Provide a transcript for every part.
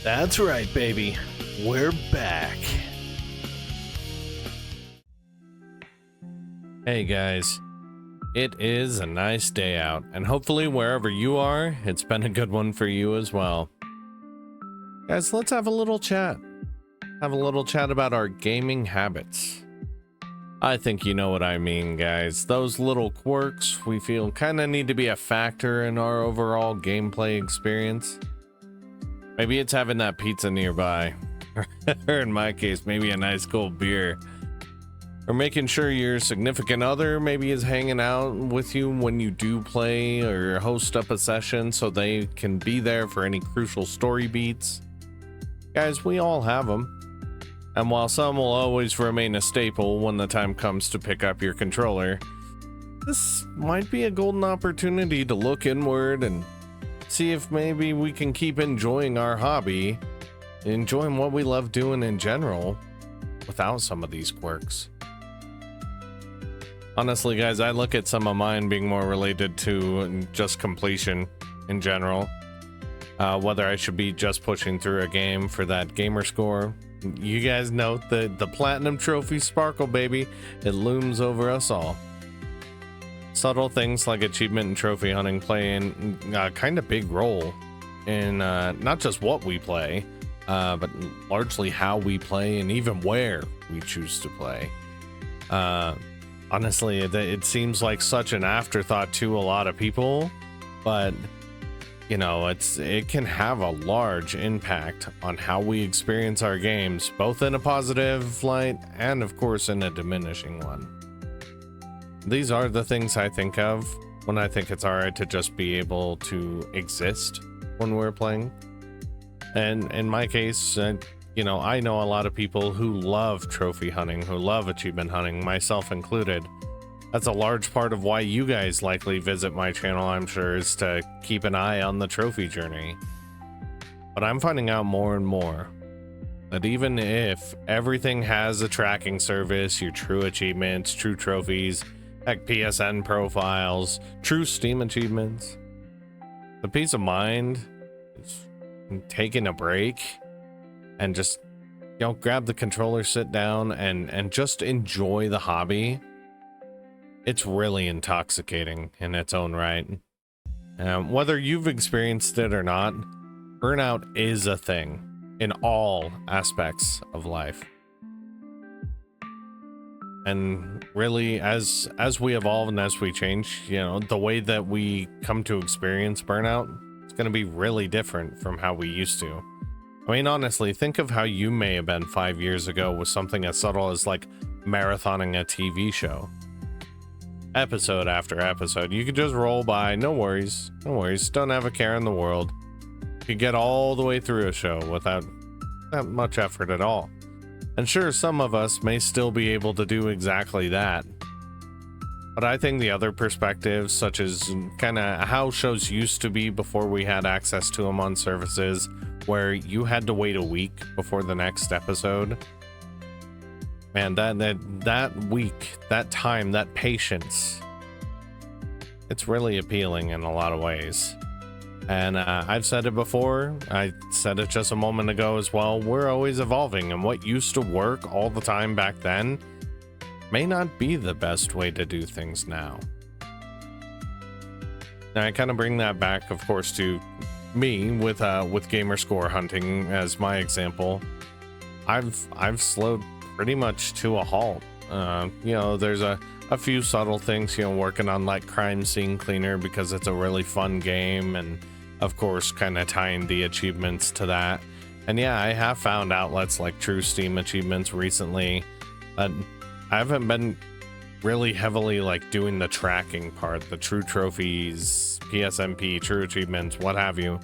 That's right, baby. We're back. Hey guys, it is a nice day out, and hopefully wherever you are, it's been a good one for you as well. Guys, let's have a little chat. Have a little chat about our gaming habits. I think you know what I mean, guys. Those little quirks we feel kind of need to be a factor in our overall gameplay experience. Maybe it's having that pizza nearby, or in my case, maybe a nice cold beer, or making sure your significant other maybe is hanging out with you when you do play or host up a session so they can be there for any crucial story beats. Guys, we all have them. And while some will always remain a staple when the time comes to pick up your controller, this might be a golden opportunity to look inward and see if maybe we can keep enjoying our hobby, enjoying what we love doing in general, without some of these quirks. Honestly, guys, I look at some of mine being more related to just completion in general. Whether I should be just pushing through a game for that gamer score. You guys know the platinum trophy sparkle, baby. It looms over us all. Subtle things like achievement and trophy hunting play in a kind of big role in not just what we play, but largely how we play and even where we choose to play. Honestly, it seems like such an afterthought to a lot of people, but you know, it can have a large impact on how we experience our games, both in a positive light and of course in a diminishing one. These are the things I think of when I think it's alright to just be able to exist when we're playing. And in my case, you know, I know a lot of people who love trophy hunting, who love achievement hunting, myself included. That's a large part of why you guys likely visit my channel, I'm sure, is to keep an eye on the trophy journey. But I'm finding out more and more that even if everything has a tracking service, your true achievements, true trophies, heck, PSN profiles, true Steam achievements, the peace of mind is taking a break and just, you know, grab the controller, sit down and just enjoy the hobby. It's really intoxicating in its own right. Whether you've experienced it or not, burnout is a thing in all aspects of life. And really, as we evolve and as we change, you know, the way that we come to experience burnout is going to be really different from how we used to. I mean, honestly, think of how you may have been 5 years ago with something as subtle as like marathoning a TV show. Episode after episode, you could just roll by, no worries, don't have a care in the world. You could get all the way through a show without that much effort at all. And sure, some of us may still be able to do exactly that. But I think the other perspectives, such as kind of how shows used to be before we had access to them on services, where you had to wait a week before the next episode. Man, that week, that time, that patience, it's really appealing in a lot of ways. And I've said it before, I said it just a moment ago as well, we're always evolving, and what used to work all the time back then may not be the best way to do things now. Now I kind of bring that back, of course, to me with gamer score hunting as my example. I've slowed pretty much to a halt. You know, there's a few subtle things, you know, working on like Crime Scene Cleaner because it's a really fun game, and of course kind of tying the achievements to that. And yeah, I have found outlets like True Steam achievements recently, but I haven't been really heavily like doing the tracking part, the true trophies, PSMP, true achievements, what have you.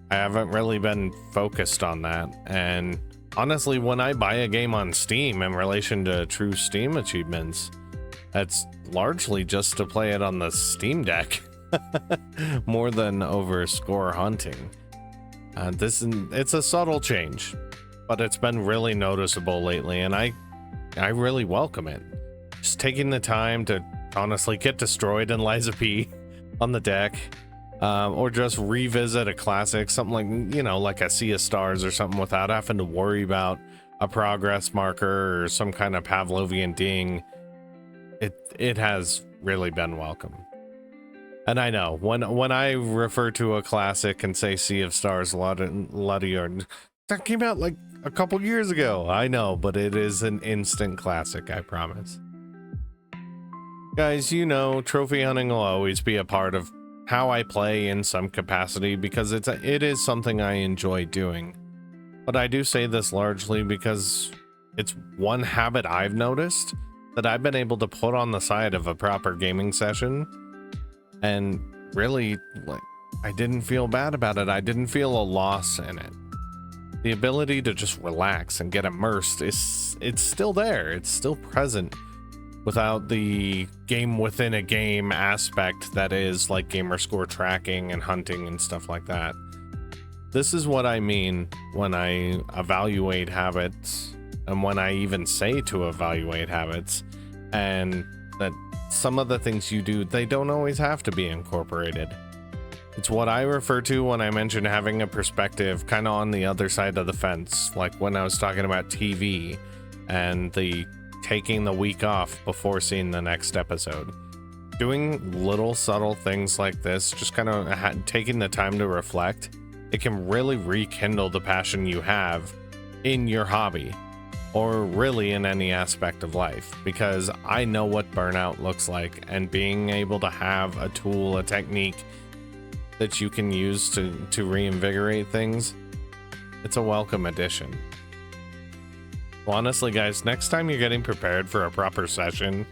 I haven't really been focused on that. And honestly, when I buy a game on Steam in relation to true Steam achievements, that's largely just to play it on the Steam Deck more than over score hunting. It's a subtle change, but it's been really noticeable lately, and I really welcome it. Just taking the time to honestly get destroyed in Lies of P on the deck, or just revisit a classic, something like, you know, like a Sea of Stars or something, without having to worry about a progress marker or some kind of Pavlovian ding. It has really been welcome. And I know when I refer to a classic and say Sea of Stars, a lot of you are, that came out like a couple years ago. I know, but it is an instant classic, I promise. Guys, you know, trophy hunting will always be a part of how I play in some capacity, because it is something I enjoy doing. But I do say this largely because it's one habit I've noticed that I've been able to put on the side of a proper gaming session, and really, like, I didn't feel bad about it. I didn't feel a loss in it. The ability to just relax and get immersed it's still there. It's still present, without the game within a game aspect that is like gamer score tracking and hunting and stuff like that. This is what I mean when I evaluate habits, and when I even say to evaluate habits, and that some of the things you do, they don't always have to be incorporated. It's what I refer to when I mention having a perspective kind of on the other side of the fence, like when I was talking about TV and the taking the week off before seeing the next episode. Doing little subtle things like this, just kind of taking the time to reflect, it can really rekindle the passion you have in your hobby, or really in any aspect of life, because I know what burnout looks like, and being able to have a tool, a technique that you can use to reinvigorate things, it's a welcome addition. Well, honestly, guys, next time you're getting prepared for a proper session,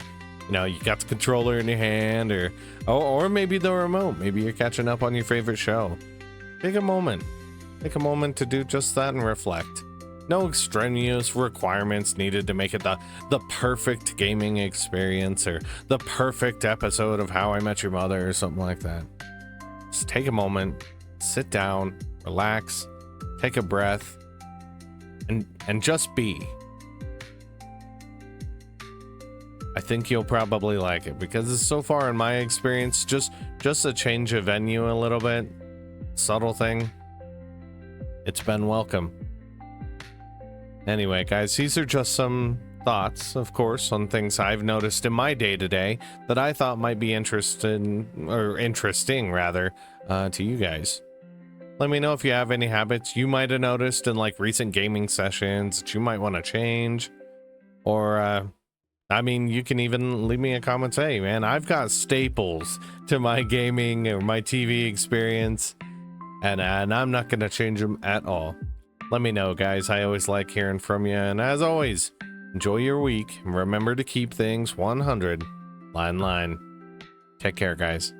you know, you got the controller in your hand, or maybe the remote, maybe you're catching up on your favorite show. Take a moment to do just that and reflect. No extraneous requirements needed to make it the perfect gaming experience or the perfect episode of How I Met Your Mother or something like that. Just take a moment, sit down, relax, take a breath, and just be. I think you'll probably like it, because so far in my experience, just a change of venue a little bit, subtle thing, it's been welcome. Anyway, guys, these are just some thoughts, of course, on things I've noticed in my day-to-day that I thought might be interesting rather, to you guys. Let me know if you have any habits you might have noticed in like recent gaming sessions that you might want to change, or I mean, you can even leave me a comment. Say, man, I've got staples to my gaming or my TV experience, and I'm not going to change them at all. Let me know, guys. I always like hearing from you. And as always, enjoy your week. And remember to keep things 100 line. Take care, guys.